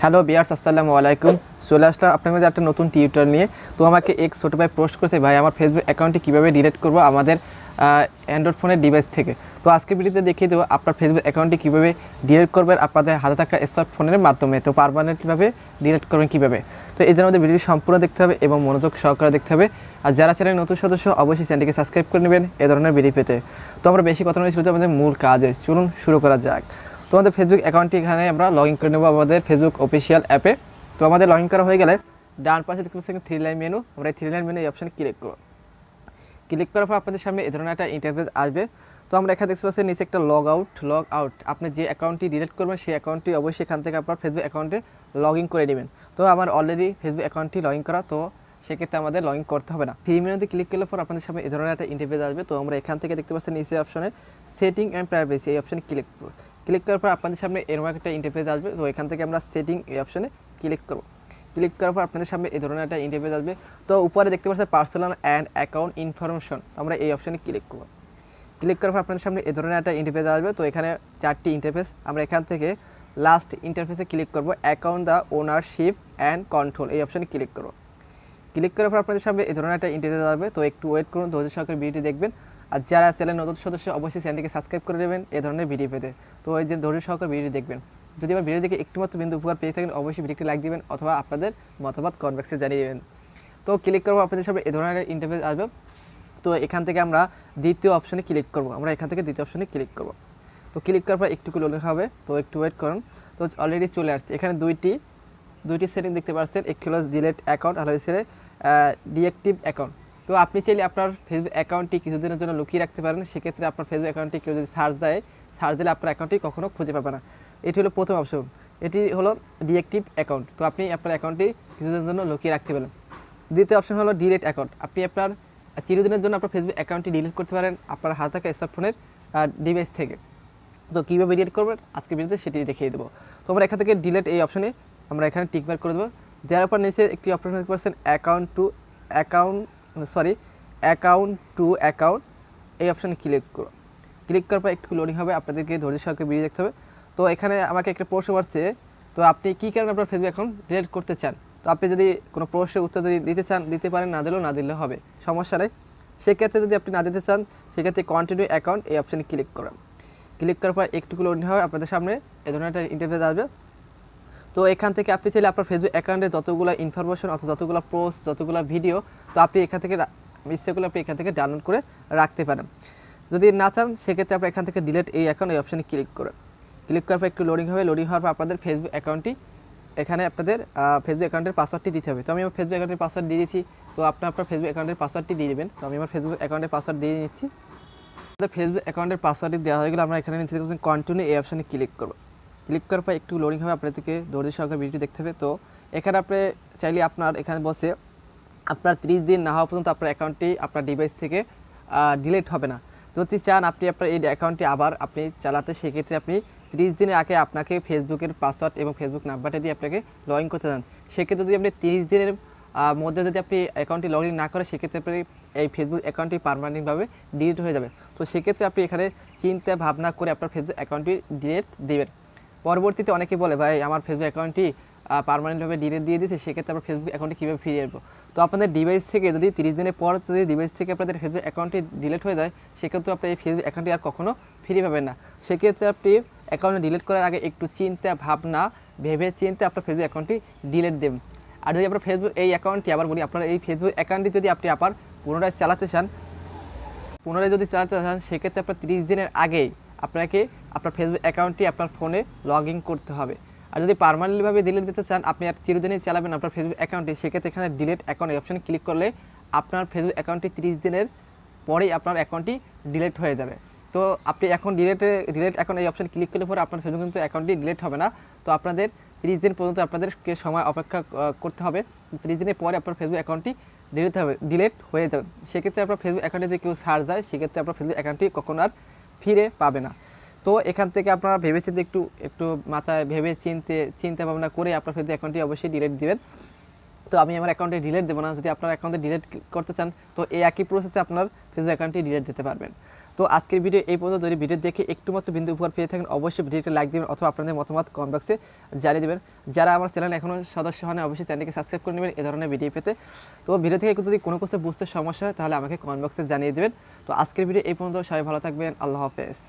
Hello বিয়ার্স, আসসালামু আলাইকুম। চলে আসলাম আপনার মধ্যে একটা নতুন টিউটোর নিয়ে। তো আমাকে এক ছোটো ভাই পোস্ট করেছে, ভাই আমার ফেসবুক অ্যাকাউন্টটি কীভাবে ডিলিট করব আমাদের অ্যান্ড্রয়েড ফোনের ডিভাইস থেকে। তো আজকে ভিডিওতে দেখিয়ে দেবো আপনার ফেসবুক অ্যাকাউন্টটি কীভাবে ডিলিট করবেন আপনাদের হাতে থাকা স্মার্টফোনের মাধ্যমে। তো পারমানেন্টভাবে ডিলিট করবেন কীভাবে, তো এই জন্য আমাদের ভিডিওটি সম্পূর্ণ দেখতে হবে এবং মনোযোগ সহকারে দেখতে হবে। আর যারা চ্যানেলের নতুন সদস্য অবশ্যই চ্যানেলটিকে সাবস্ক্রাইব করে নেবেন এ ধরনের ভিডিও পেতে। তো আমরা বেশি কথা নয়, শুরু আমাদের মূল কাজে চলুন শুরু করা যাক। তো আমাদের ফেসবুক অ্যাকাউন্টটি এখানে আমরা লগ ইন করে নেব আমাদের ফেসবুক অফিসিয়াল অ্যাপে। তো আমাদের লগ ইন করা হয়ে গেলে ডান পাশে দেখতে পাচ্ছেন থ্রি লাইন মেনু, আমরা এই থ্রি লাইন মেনু এই অপশানে ক্লিক করব। ক্লিক করার পর আপনাদের সামনে এই ধরনের একটা ইন্টারফেস আসবে। তো আমরা এখানে দেখতে পাচ্ছি নিচে একটা লগ আউট আপনি যে অ্যাকাউন্টটি ডিলিট করবেন সেই অ্যাকাউন্টটি অবশ্যই এখান থেকে আপনার ফেসবুক অ্যাকাউন্টে লগ ইন করে নেবেন। তো আমার অলরেডি ফেসবুক অ্যাকাউন্টটি লগ ইন করা, তো সেক্ষেত্রে আমাদের লগ ইন করতে হবে না। থ্রি মেনুতে ক্লিক করলে পর আপনাদের সামনে এই ধরনের একটা ইন্টারফেস আসবে। তো আমরা এখান থেকে দেখতে পাচ্ছি নিচে অপশনে সেটিং অ্যান্ড প্রাইভেসি এই অপশানে ক্লিক করব। ক্লিক করার পর আপনাদের সামনে এরকম একটা ইন্টারফেস আসবে। তো এখান থেকে আমরা সেটিং এই অপশানে ক্লিক করব। ক্লিক করার পর আপনাদের সামনে এই ধরনের একটা ইন্টারফেস আসবে। তো উপরে দেখতে পাচ্ছেন পার্সোনাল অ্যান্ড অ্যাকাউন্ট ইনফরমেশন, আমরা এই অপশানে ক্লিক করব। ক্লিক করার পর আপনাদের সামনে এই ধরনের একটা ইন্টারফেস আসবে। তো এখানে চারটি ইন্টারফেস, আমরা এখান থেকে লাস্ট ইন্টারফেসে ক্লিক করব, account the ownership and control এই অপশানে ক্লিক করব। ক্লিক করার পর আপনাদের সামনে এই ধরনের একটা ইন্টারফেস আসবে। তো একটু ওয়েট করুন, ধৈর্য সহকারে ভিডিওটি দেখবেন। আর যারা চ্যানেল নতুন সদস্য অবশ্যই চ্যানেলটিকে সাবস্ক্রাইব করে নেবেন এই ধরনের ভিডিও পেতে। তো এই যে ধৈর্য সহকারে ভিডিওটি দেখবেন। যদি আমার ভিডিও দেখে একটুমাত্র বিন্দু উপকার পেয়ে থাকেন অবশ্যই ভিডিওটি লাইক দিবেন অথবা আপনাদের মতামত কমেন্ট বক্সে জানিয়ে দেবেন। তো ক্লিক করবো আপনাদের সামনে এই ধরনের ইন্টারফেস আসবে। তো এখান থেকে আমরা দ্বিতীয় অপশনে ক্লিক করব, আমরা এখান থেকে দ্বিতীয় অপশনে ক্লিক করব। তো ক্লিক করার পর একটু লোডিং হবে, তো একটু ওয়েট করুন। তো অলরেডি চলে আসছে। এখানে দুইটি সেটিং দেখতে পাচ্ছেন, একটি হলো ডিলিট অ্যাকাউন্ট আর হচ্ছে ডিঅ্যাক্টিভ অ্যাকাউন্ট। তো আপনি চাইলে আপনার ফেসবুক অ্যাকাউন্টটি কিছুদিনের জন্য লুকিয়ে রাখতে পারেন। সেক্ষেত্রে আপনার ফেসবুক অ্যাকাউন্টটি কেউ যদি সার্চ দিলে আপনার অ্যাকাউন্টটি কখনো খুঁজে পাবে না। এটি হলো প্রথম অপশন, এটি হলো ডিঅ্যাক্টিভ অ্যাকাউন্ট। তো আপনি আপনার অ্যাকাউন্টটি কিছুদিনের জন্য লুকিয়ে রাখতে পারেন। দ্বিতীয় অপশন হলো ডিলিট অ্যাকাউন্ট, আপনি আপনার চিরদিনের জন্য আপনার ফেসবুক অ্যাকাউন্টটি ডিলিট করতে পারেন আপনার হাতে থাকা স্মার্টফোনের ডিভাইস থেকে। তো কীভাবে ডিলিট করবেন আজকে ভিডিওতে সেটি দেখিয়ে দেবো। তো আমরা এখান থেকে ডিলিট এই অপশনে আমরা এখানে টিকমার্ক করে দেবো। দেওয়ার পর নিচে একটি অপশন দেখতে পাচ্ছেন অ্যাকাউন্ট টু অ্যাকাউন্ট এই অপশানে ক্লিক করো। ক্লিক করার পর একটু লোডিং হবে, আপনাদেরকে ধৈর্য সহকারে ভিডিও দেখতে হবে। তো এখানে আমাকে একটা প্রশ্ন আসছে, তো আপনি কী কারণে আপনার ফেসবুক অ্যাকাউন্ট ডিলিট করতে চান। তো আপনি যদি কোনো প্রশ্নের উত্তর যদি দিতে চান দিতে পারেন, না দিলে হবে, সমস্যা নেই। সেক্ষেত্রে যদি আপনি না দিতে চান সেক্ষেত্রে কন্টিনিউ অ্যাকাউন্ট এই অপশানে ক্লিক করেন। ক্লিক করার পর একটু লোডিং হবে, আপনাদের সামনে এই ধরনের একটা ইন্টারফেস আসবে। তো এখান থেকে আপনি চাইলে আপনার ফেসবুক অ্যাকাউন্টে যতগুলো ইনফরমেশন অথবা যতগুলো পোস্ট যতগুলো ভিডিও, তো আপনি এখান থেকে ইচ্ছেগুলো আপনি এখান থেকে ডাউনলোড করে রাখতে পারেন। যদি না চান সেক্ষেত্রে আপনি এখান থেকে ডিলিট এই অ্যাকাউন্ট এই অপশানে ক্লিক করে ক্লিক করার পর একটু লোডিং হবে। লোডিং হওয়ার পর আপনাদের ফেসবুক অ্যাকাউন্টটি এখানে আপনাদের ফেসবুক অ্যাকাউন্টের পাসওয়ার্ডটি দিতে হবে। তো আমি আমার ফেসবুক অ্যাকাউন্টের পাসওয়ার্ড দিয়ে দিয়েছি। তো আপনার ফেসবুক অ্যাকাউন্টের পাসওয়ার্ডটি দিয়ে দেবেন। তো আমি আমার ফেসবুক অ্যাকাউন্টের পাসওয়ার্ড দিয়ে নিচ্ছি। ফেসবুক অ্যাকাউন্টের পাসওয়ার্ডটি দেওয়া হয়ে গেলে আমরা এখানে নিচে দেখছেন কন্টিনিউ এই অপশানে ক্লিক করব। ক্লিক করার পর একটু লোডিং হবে, আপনাদেরকে ধৈর্য সহকারে ভিডিওটি দেখতে হবে। তো এখানে আপনি চাইলে আপনার এখানে বসে আপনার 30 দিন না হওয়া পর্যন্ত আপনার অ্যাকাউন্টটি আপনার ডিভাইস থেকে ডিলিট হবে না। যদি চান আপনি আপনার এই অ্যাকাউন্টটি আবার আপনি চালাতে, সেক্ষেত্রে আপনি 30 দিনের আগে আপনাকে ফেসবুকের পাসওয়ার্ড এবং ফেসবুক নাম্বারটা দিয়ে আপনাকে লগ ইন করতে চান। সেক্ষেত্রে যদি আপনি 30 দিনের মধ্যে যদি আপনি অ্যাকাউন্টটি লগ ইন না করেন সেক্ষেত্রে আপনি এই ফেসবুক অ্যাকাউন্টটি পার্মানেন্টভাবে ডিলিট হয়ে যাবে। তো সেক্ষেত্রে আপনি এখানে চিন্তা ভাবনা করে আপনার ফেসবুক অ্যাকাউন্টটি ডিলিট দেবেন। পরবর্তীতে অনেকে বলে, ভাই আমার ফেসবুক অ্যাকাউন্টটি পার্মানেন্টভাবে ডিলিট দিয়ে দিয়েছে, সেক্ষেত্রে আপনার ফেসবুক অ্যাকাউন্টটি কীভাবে ফিরিয়ে আসবো। তো আপনাদের ডিভাইস থেকে যদি 30 দিনের পর যদি ডিভাইস থেকে আপনাদের ফেসবুক অ্যাকাউন্টটি ডিলিট হয়ে যায় সেক্ষেত্রে আপনি এই ফেসবুক অ্যাকাউন্টটি আর কখনো ফিরে পাবেন না। সেক্ষেত্রে আপনি অ্যাকাউন্টে ডিলিট করার আগে একটু চিন্তা ভাবনা ভেবে চিন্তে আপনার ফেসবুক অ্যাকাউন্টটি ডিলিট দেবেন। আর যদি আপনার ফেসবুক এই অ্যাকাউন্টটি আবার বলি, আপনার এই ফেসবুক অ্যাকাউন্টটি যদি আপনি আবার পুনরায় চালাতে চান সেক্ষেত্রে আপনার 30 দিনের আগেই আপনাকে আপনার ফেসবুক অ্যাকাউন্টটি আপনার ফোনে লগ ইন করতে হবে। আর যদি পার্মানেন্টলিভাবে ডিলিট দিতে চান, আপনি আর চিরদিনই চালাবেন আপনার ফেসবুক অ্যাকাউন্টটি, সেক্ষেত্রে এখানে ডিলিট অ্যাকাউন্ট এই অপশানে ক্লিক করলে আপনার ফেসবুক অ্যাকাউন্টটি 30 দিনের পরেই আপনার অ্যাকাউন্টটি ডিলিট হয়ে যাবে। তো আপনি এখন ডিলিট অ্যাকাউন্ট এই অপশানে ক্লিক করলে পরে আপনার ফেসবুক কিন্তু অ্যাকাউন্টটি ডিলিট হবে না। তো আপনাদের 30 দিন পর্যন্ত আপনাদেরকে সময় অপেক্ষা করতে হবে। 30 দিনের পরে আপনার ফেসবুক অ্যাকাউন্টটি ডিলিট হয়ে যাবে। সেক্ষেত্রে আপনার ফেসবুক অ্যাকাউন্টে যদি কেউ সার্চ যায় সেক্ষেত্রে আপনার ফেসবুক অ্যাকাউন্টটি কখনো আর ফিরে পাবে না। তো এখান থেকে আপনারা ভেবেচিন্তে একটু মাথায় ভেবে চিন্তা ভাবনা করে আপনার ফেসবুক অ্যাকাউন্টটি অবশ্যই ডিলিট দিবেন। তো আমি আমার অ্যাকাউন্টে ডিলিট দেবো না। যদি আপনার অ্যাকাউন্টে ডিলিট করতে চান তো এই একই প্রসেসে আপনার ফেসবুক অ্যাকাউন্টটি ডিলিট দিতে পারবেন। তো আজকের ভিডিও এই পর্যন্ত। যদি ভিডিও দেখে একটু মাত্র বিন্দু উপকার পেয়ে থাকেন অবশ্যই ভিডিওটি লাইক দিবেন অথবা আপনাদের মতামত কমেন্ট বক্সে জানিয়ে দেবেন। যারা আমার চ্যানেল এখনও সদস্য হন অবশ্যই চ্যানেলকে সাবস্ক্রাইব করে নেবেন এ ধরনের ভিডিও পেতে। তো ভিডিও থেকে যদি কোনো কিছু বুঝতে সমস্যা হয় তাহলে আমাকে কমেন্ট বক্সে জানিয়ে দেবেন। তো আজকের ভিডিও এই পর্যন্ত, সবাই ভালো থাকবেন, আল্লাহ হাফেজ।